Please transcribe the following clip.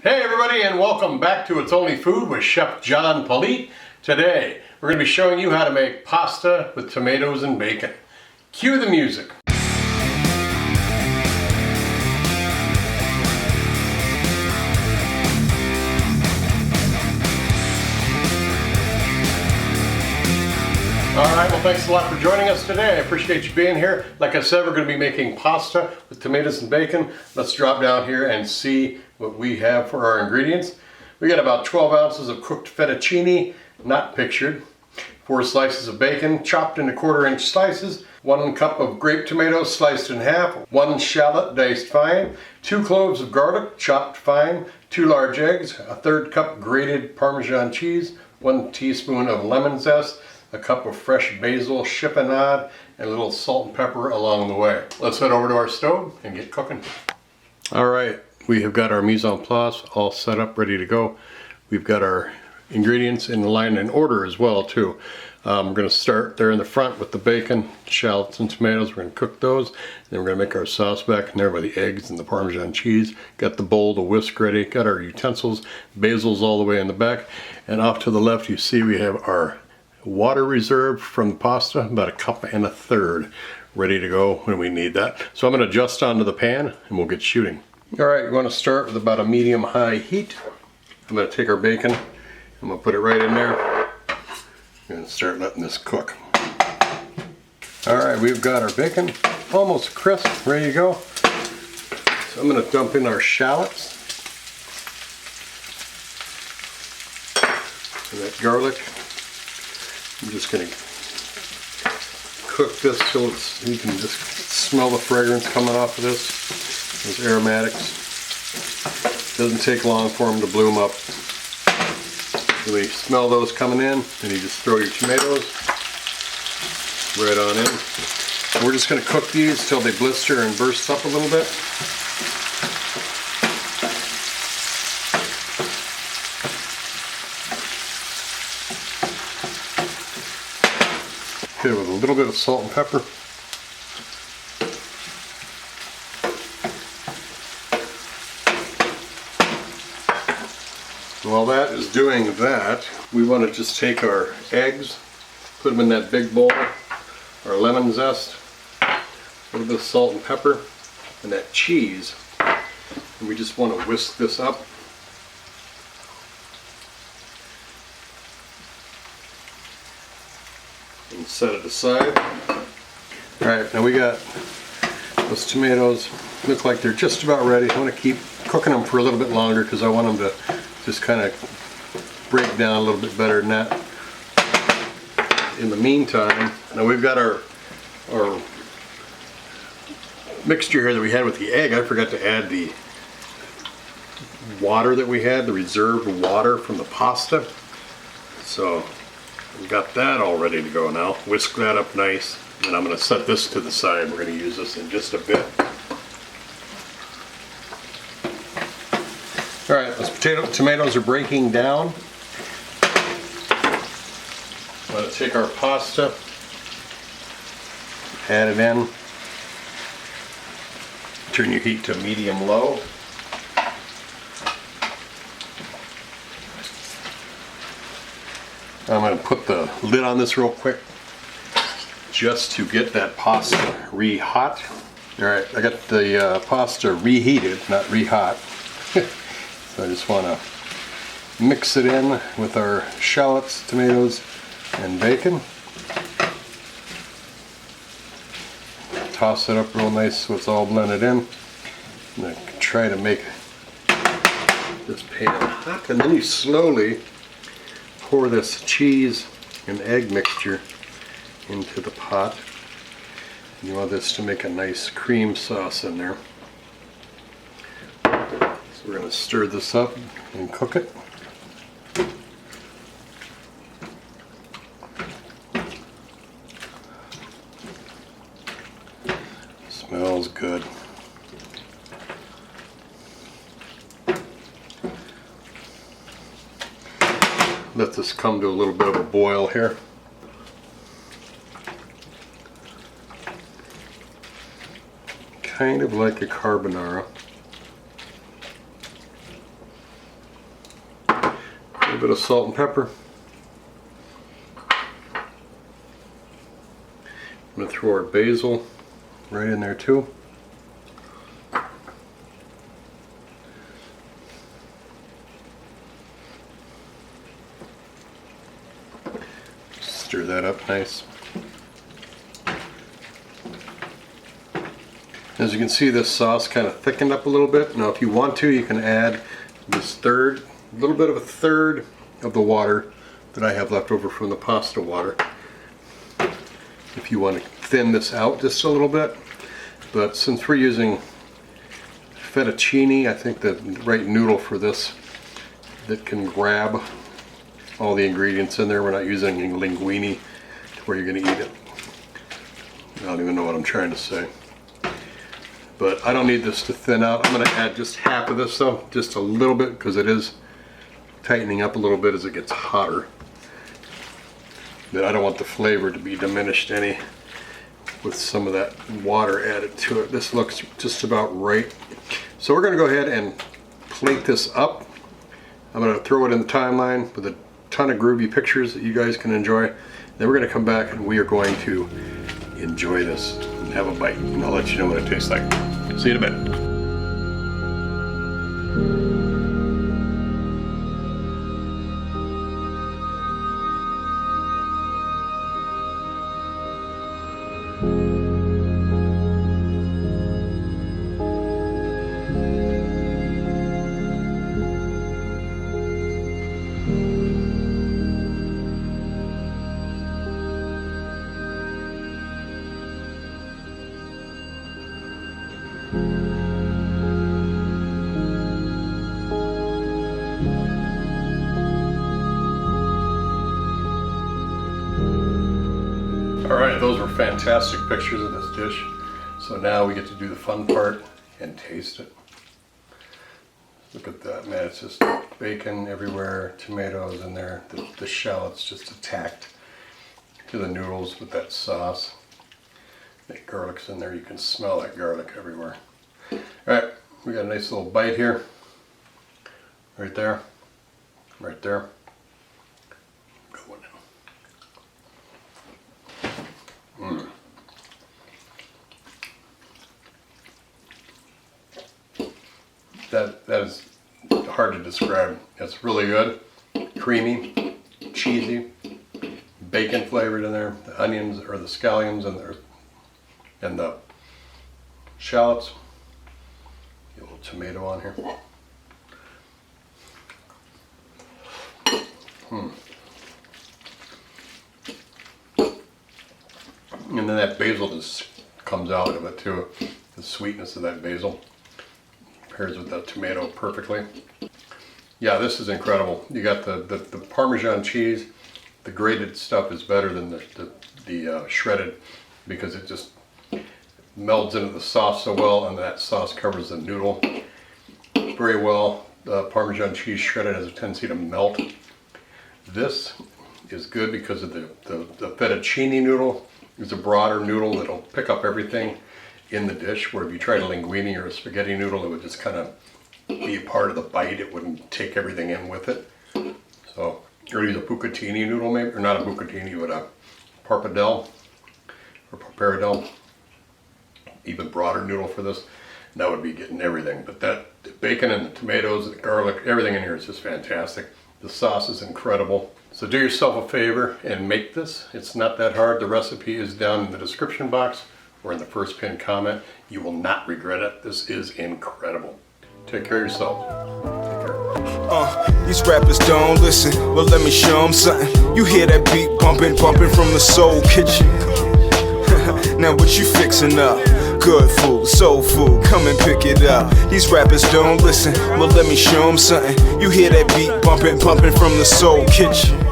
Hey everybody, and welcome back to It's Only Food with Chef John Politte. Today we're going to be showing you how to make pasta with tomatoes and bacon. Cue the music. Alright, well thanks a lot for joining us today. I appreciate you being here. Like I said, we're going to be making pasta with tomatoes and bacon. Let's drop down here and see what we have for our ingredients. We got about 12 ounces of cooked fettuccine, not pictured, 4 slices of bacon chopped into 1/4 inch slices, 1 cup of grape tomatoes sliced in half, 1 shallot diced fine, 2 cloves of garlic chopped fine, 2 large eggs, a 1/3 cup grated Parmesan cheese, 1 teaspoon of lemon zest, a cup of fresh basil chiffonade, and a little salt and pepper along the way. Let's head over to our stove and get cooking. All right, we have got our mise en place all set up, ready to go. We've got our ingredients in line in order as well too. We're going to start there in the front with the bacon, shallots, and tomatoes. We're going to cook those. Then we're going to make our sauce back in there by the eggs and the Parmesan cheese. Got the bowl, the whisk ready. Got our utensils, basil's all the way in the back. And off to the left you see we have our water reserve from the pasta, about 1.25 cups, ready to go when we need that. So I'm going to adjust onto the pan and we'll get shooting. All right, we want to start with about a medium-high heat. I'm going to take our bacon, I'm going to put it right in there and start letting this cook. All right, we've got our bacon almost crisp, ready to go. So I'm going to dump in our shallots and that garlic. I'm just going to cook this till you can just smell the fragrance coming off of this, those aromatics. Doesn't take long for them to bloom up. So you smell those coming in, and you just throw your tomatoes right on in. We're just going to cook these till they blister and burst up a little bit. Hit it with a little bit of salt and pepper. While that is doing that, we want to just take our eggs, put them in that big bowl, our lemon zest, a little bit of salt and pepper, and that cheese. And we just want to whisk this up. And set it aside. Alright, now we got those tomatoes, look like they're just about ready. I want to keep cooking them for a little bit longer because I want them to just kind of break down a little bit better than that. In the meantime, now we've got our mixture here that we had with the egg. I forgot to add the water that we had, the reserved water from the pasta. So we've got that all ready to go now. Whisk that up nice, and I'm going to set this to the side. We're going to use this in just a bit. All right, those tomatoes are breaking down. I'm going to take our pasta, add it in. Turn your heat to medium-low. I'm going to put the lid on this real quick just to get that pasta re-hot. Alright, I got the pasta reheated, not re-hot. So I just want to mix it in with our shallots, tomatoes, and bacon. Toss it up real nice so it's all blended in. I'm going to try to make this pan hot, and then you slowly pour this cheese and egg mixture into the pot. You want this to make a nice cream sauce in there. So we're going to stir this up and cook it. Smells good. Let this come to a little bit of a boil here. Kind of like a carbonara. bit of salt and pepper. I'm going to throw our basil right in there too. Stir that up nice. As you can see, this sauce kind of thickened up a little bit. Now if you want to, you can add this a little bit of a third of the water that I have left over from the pasta water. If you want to thin this out just a little bit. But since we're using fettuccine, I think the right noodle for this that can grab all the ingredients in there. We're not using linguine to where you're going to eat it. I don't even know what I'm trying to say. But I don't need this to thin out. I'm going to add just half of this though, just a little bit, because it is tightening up a little bit as it gets hotter. But I don't want the flavor to be diminished any with some of that water added to it. This looks just about right. So we're going to go ahead and plate this up. I'm going to throw it in the timeline with a ton of groovy pictures that you guys can enjoy. Then we're going to come back and we are going to enjoy this and have a bite. And I'll let you know what it tastes like. See you in a bit. Alright, those were fantastic pictures of this dish. So now we get to do the fun part and taste it. Look at that, man, it's just bacon everywhere, tomatoes in there, the shallots just attacked to the noodles with that sauce. That garlic's in there, you can smell that garlic everywhere. Alright, we got a nice little bite here. Right there, right there. Good one. That is hard to describe. It's really good, creamy, cheesy, bacon flavored in there. The onions or the scallions and the shallots. Get a little tomato on here. And then that basil just comes out of it too. The sweetness of that basil pairs with that tomato perfectly. Yeah, this is incredible. You got the Parmesan cheese. The grated stuff is better than the shredded, because it just melds into the sauce so well, and that sauce covers the noodle very well. The Parmesan cheese shredded has a tendency to melt. This is good because of the fettuccine noodle. It's a broader noodle that'll pick up everything in the dish, where if you tried a linguine or a spaghetti noodle, it would just kind of be a part of the bite. It wouldn't take everything in with it. So, or use a bucatini noodle maybe, or not a bucatini, but a pappardelle or pappardelle. Even broader noodle for this. That would be getting everything. But that the bacon and the tomatoes, the garlic, everything in here is just fantastic. The sauce is incredible. So do yourself a favor and make this. It's not that hard. The recipe is down in the description box or in the first pinned comment. You will not regret it. This is incredible. Take care of yourself. Take care. These rappers don't listen. Well, let me show them something. You hear that beat bumping from the soul kitchen. Now what you fixing up? Good food, soul food, come and pick it up. These rappers don't listen. Well, let me show them something. You hear that beat bumping from the soul kitchen.